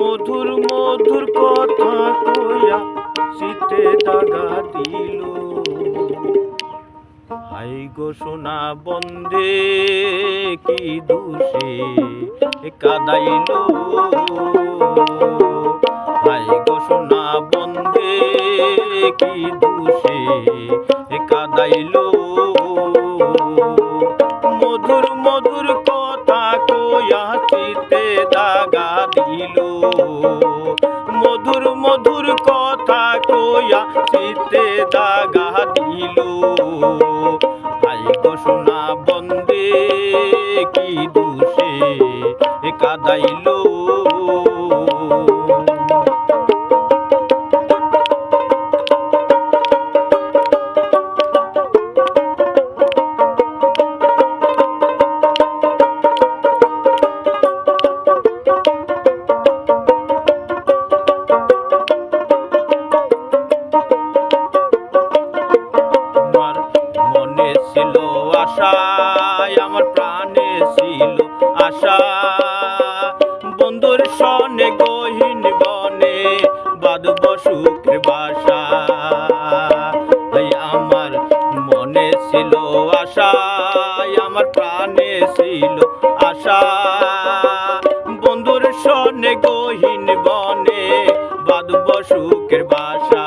মধুর মধুর কথা কইয়া শীতে দাগা দিল। হাই গো সোনা বন্দে কি দোষে কাদাইল। হাই গো সোনা বন্দে কি দোষে কাদাইল। মধুর মধুর কথা কইয়া শীতে দাগা দিল। মধুর মধুর কথা কইয়া শীতে দাগা দিল। হাই গো সোনা বন্দে কি দোষে কাদাইল। ছিল আশা, আমার প্রাণে ছিল আশা, বন্ধুর সনে গহীন বনে বাঁধব সুখের বাসা। আমার মনে ছিল আশা, আমার প্রাণে ছিল আশা, বন্ধুর সনে গহীন বনে বাঁধব সুখের বাসা।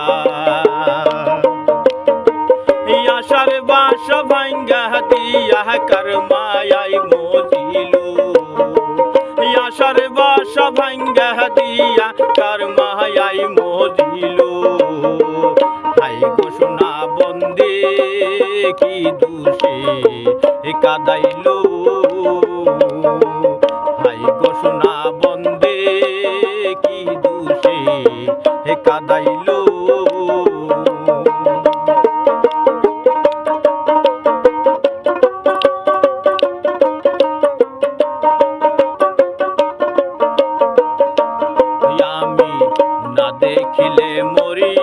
আশার বাসা ভাঙ্গা দিয়া কার মায়াই মজিল। আশার বাসা ভাঙ্গা দিয়া কার মায়াই মজিল। হাই গো সোনা বন্দে কি দোষে কাদাইল। হাই গো সোনা বন্দে কি দোষে কাদাইল। দেখিলে মরি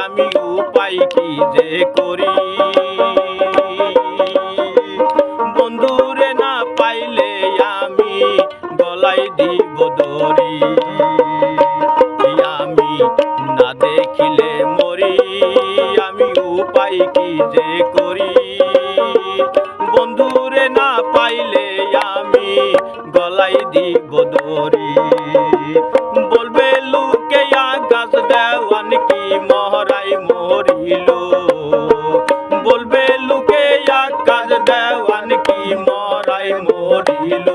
আমি উপায় কি যে করি। বন্ধুরে না পাইলে আমি গলায় দিব দড়ি। আমি না দেখিলে মরি আমি উপায় কি যে করি। বন্ধুরে না পাইলে আমি গলায় দিব দড়ি। বলবে লোকে আকাশ দেওয়ান কি মহরাই মরিল। বলবে লোকে আকাশ দেওয়ান কি মহরাই মরিল।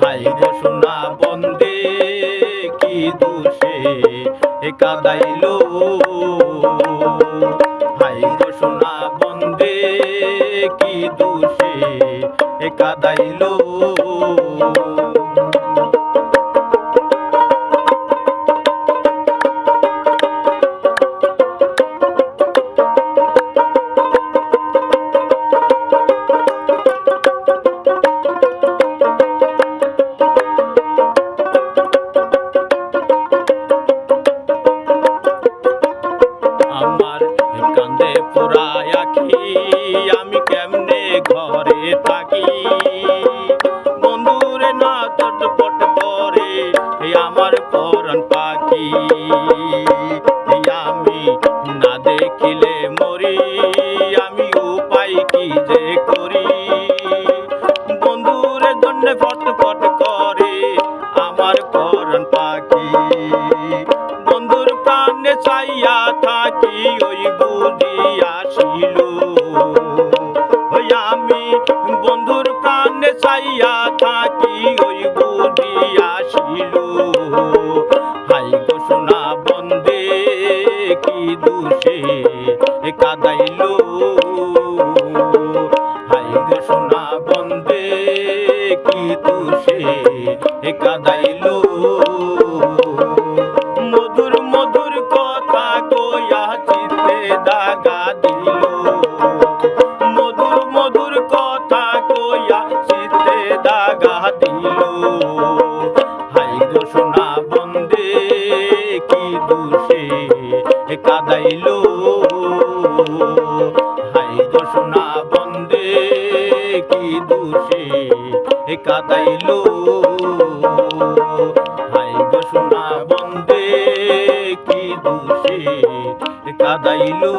হাই গো সোনা বন্দে কি দোষে কাদাইল। হাই গো সোনা বন্দে কি দোষে কাদাইল। আমার কান্দে পুরায় আখি আমি কেমনে ঘরে থাকি। বন্ধুরে না চটপট করে আমার পরাণ পাখি। আমি না দেখিলে মরি আমি উপায় কি যে করি। বন্ধুরে জন্য ফটফট করে আমার পরাণ পাখি। বন্ধুর প্রাণে চাইয়া থাকি ওই বুঝি আসিল। আমি বন্ধুর প্রাণে চাইয়া থাকি ওই বুঝি আসিল। হাই গো সোনা বন্দে কি দোষে কাদাইল। হাই গো সোনা বন্দে কি দোষে কাদাইল। মধুর মধুর কথা কইয়া চিতে দাগা দিল। মধুর মধুর কথা কইয়া চিতে দাগা দিল। হাই গো সোনা বন্দে কি দোষে কাদাইল। হাই গো সোনা বন্দে বন্দে কি দোষে কাদাইলো, হাই গো সোনা বন্দে কি দোষে কাদাইলো।